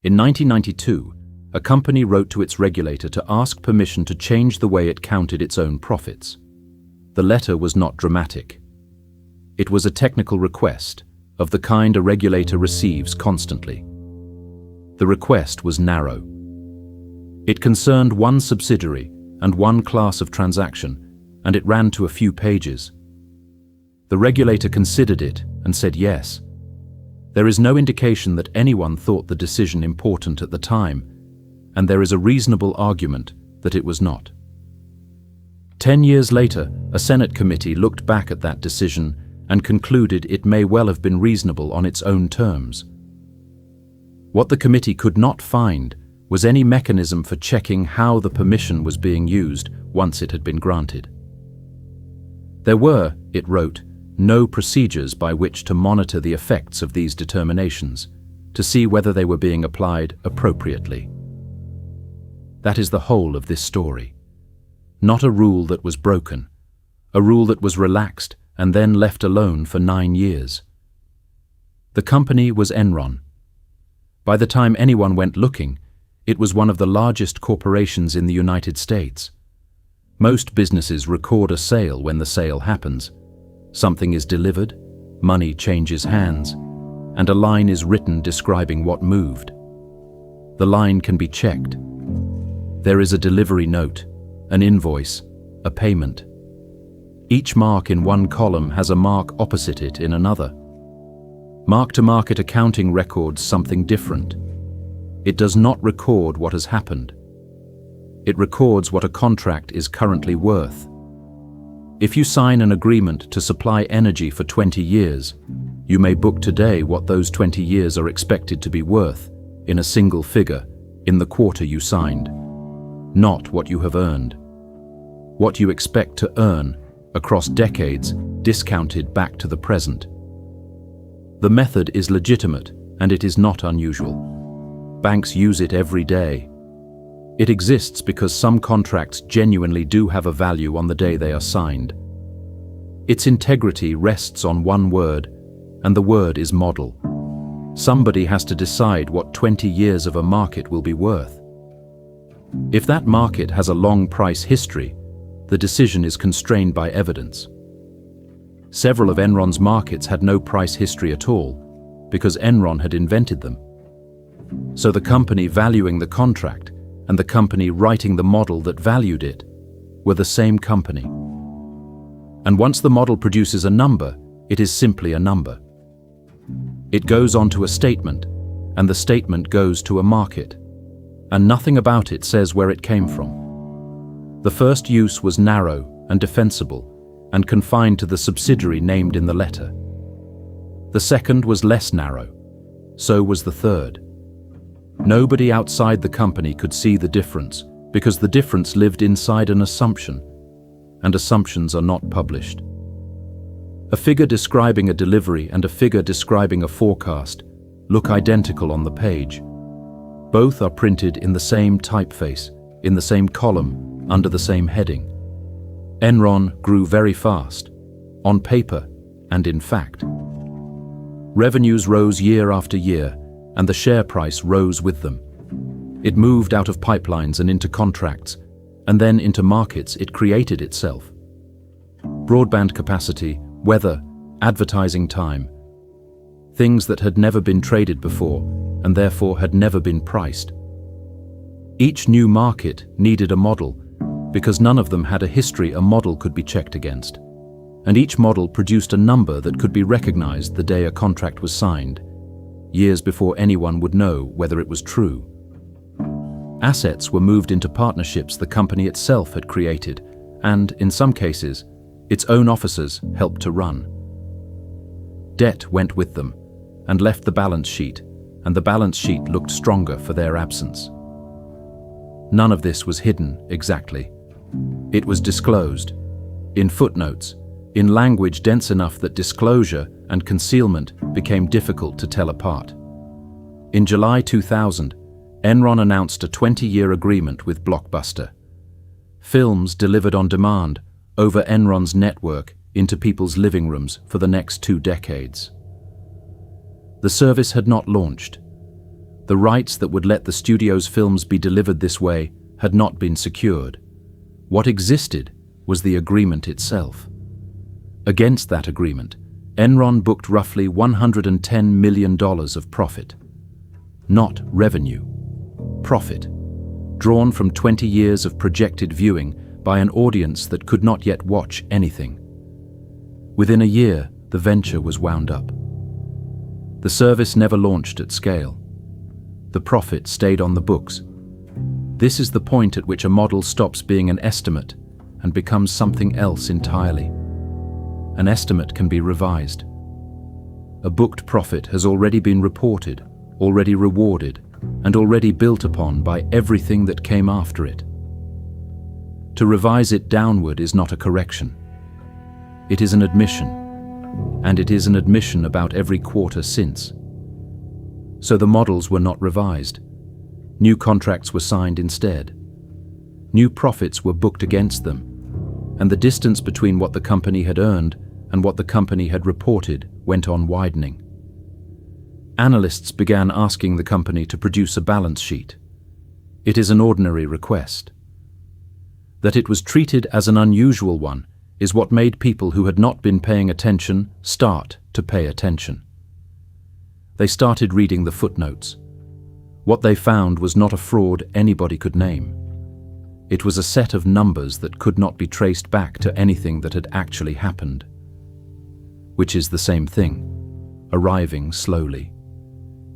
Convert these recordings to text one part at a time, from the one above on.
In 1992, a company wrote to its regulator to ask permission to change the way it counted its own profits. The letter was not dramatic. It was a technical request, of the kind a regulator receives constantly. The request was narrow. It concerned one subsidiary and one class of transaction, and it ran to a few pages. The regulator considered it and said yes. There is no indication that anyone thought the decision important at the time, and there is a reasonable argument that it was not. 10 years later, a Senate committee looked back at that decision and concluded it may well have been reasonable on its own terms. What the committee could not find was any mechanism for checking how the permission was being used once it had been granted. There were, it wrote, no procedures by which to monitor the effects of these determinations, to see whether they were being applied appropriately. That is the whole of this story. Not a rule that was broken, a rule that was relaxed and then left alone for 9 years. The company was Enron. By the time anyone went looking, it was one of the largest corporations in the United States. Most businesses record a sale when the sale happens. Something is delivered, money changes hands, and a line is written describing what moved. The line can be checked. There is a delivery note, an invoice, a payment. Each mark in one column has a mark opposite it in another. Mark-to-market accounting records something different. It does not record what has happened. It records what a contract is currently worth. If you sign an agreement to supply energy for 20 years, you may book today what those 20 years are expected to be worth, in a single figure, in the quarter you signed. Not what you have earned. What you expect to earn, across decades, discounted back to the present. The method is legitimate, and it is not unusual. Banks use it every day. It exists because some contracts genuinely do have a value on the day they are signed. Its integrity rests on one word, and the word is model. Somebody has to decide what 20 years of a market will be worth. If that market has a long price history, the decision is constrained by evidence. Several of Enron's markets had no price history at all, because Enron had invented them. So the company valuing the contract and the company writing the model that valued it were the same company. And once the model produces a number, it is simply a number. It goes on to a statement, and the statement goes to a market, and nothing about it says where it came from. The first use was narrow and defensible, and confined to the subsidiary named in the letter. The second was less narrow. So was the third. Nobody outside the company could see the difference, because the difference lived inside an assumption, and assumptions are not published. A figure describing a delivery and a figure describing a forecast look identical on the page. Both are printed in the same typeface, in the same column, under the same heading. Enron grew very fast, on paper and in fact. Revenues rose year after year, and the share price rose with them. It moved out of pipelines and into contracts, and then into markets it created itself. Broadband capacity, weather, advertising time. Things that had never been traded before, and therefore had never been priced. Each new market needed a model, because none of them had a history a model could be checked against. And each model produced a number that could be recognized the day a contract was signed, years before anyone would know whether it was true. Assets were moved into partnerships the company itself had created, and, in some cases, its own officers helped to run. Debt went with them, and left the balance sheet, and the balance sheet looked stronger for their absence. None of this was hidden exactly. It was disclosed, in footnotes, in language dense enough that disclosure and concealment became difficult to tell apart. In July 2000, Enron announced a 20-year agreement with Blockbuster. Films delivered on demand over Enron's network into people's living rooms for the next 2 decades. The service had not launched. The rights that would let the studio's films be delivered this way had not been secured. What existed was the agreement itself. Against that agreement, Enron booked roughly $110 million of profit. Not revenue. Profit. Drawn from 20 years of projected viewing by an audience that could not yet watch anything. Within a year, the venture was wound up. The service never launched at scale. The profit stayed on the books. This is the point at which a model stops being an estimate and becomes something else entirely. An estimate can be revised. A booked profit has already been reported, already rewarded, and already built upon by everything that came after it. To revise it downward is not a correction. It is an admission, and it is an admission about every quarter since. So the models were not revised. New contracts were signed instead. New profits were booked against them, and the distance between what the company had earned and what the company had reported went on widening. Analysts began asking the company to produce a balance sheet. It is an ordinary request. That it was treated as an unusual one is what made people who had not been paying attention start to pay attention. They started reading the footnotes. What they found was not a fraud anybody could name. It was a set of numbers that could not be traced back to anything that had actually happened. Which is the same thing, arriving slowly.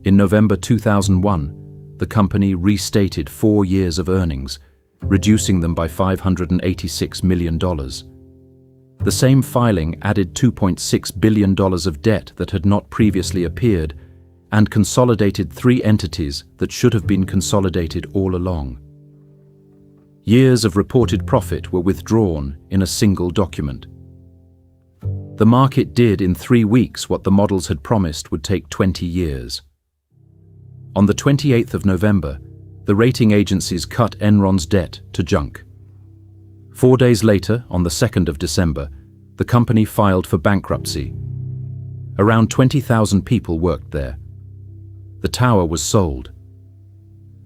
In November 2001, the company restated 4 years of earnings, reducing them by $586 million. The same filing added $2.6 billion of debt that had not previously appeared and consolidated 3 entities that should have been consolidated all along. Years of reported profit were withdrawn in a single document. The market did in 3 weeks what the models had promised would take 20 years. On the 28th of November, the rating agencies cut Enron's debt to junk. 4 days later, on the 2nd of December, the company filed for bankruptcy. Around 20,000 people worked there. The tower was sold.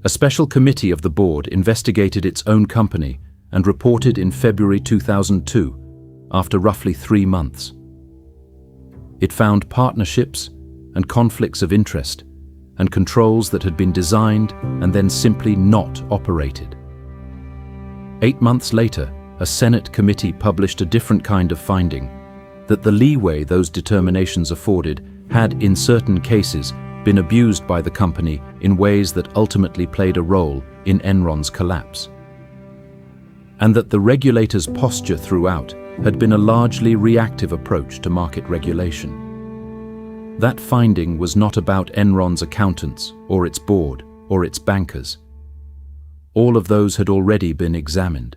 A special committee of the board investigated its own company and reported in February 2002, after roughly 3 months. It found partnerships and conflicts of interest and controls that had been designed and then simply not operated. 8 months later, a Senate committee published a different kind of finding, that the leeway those determinations afforded had, in certain cases, been abused by the company in ways that ultimately played a role in Enron's collapse. And that the regulator's posture throughout had been a largely reactive approach to market regulation. That finding was not about Enron's accountants, or its board, or its bankers. All of those had already been examined.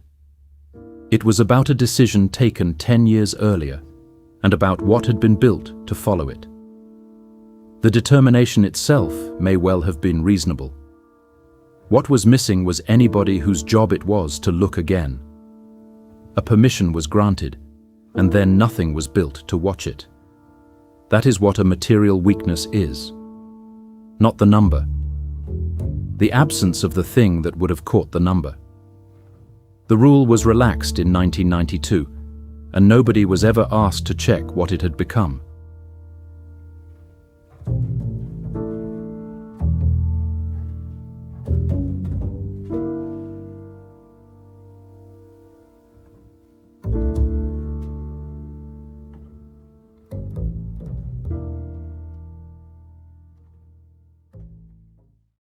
It was about a decision taken 10 years earlier, and about what had been built to follow it. The determination itself may well have been reasonable. What was missing was anybody whose job it was to look again. A permission was granted, and then nothing was built to watch it. That is what a material weakness is. Not the number. The absence of the thing that would have caught the number. The rule was relaxed in 1992, and nobody was ever asked to check what it had become.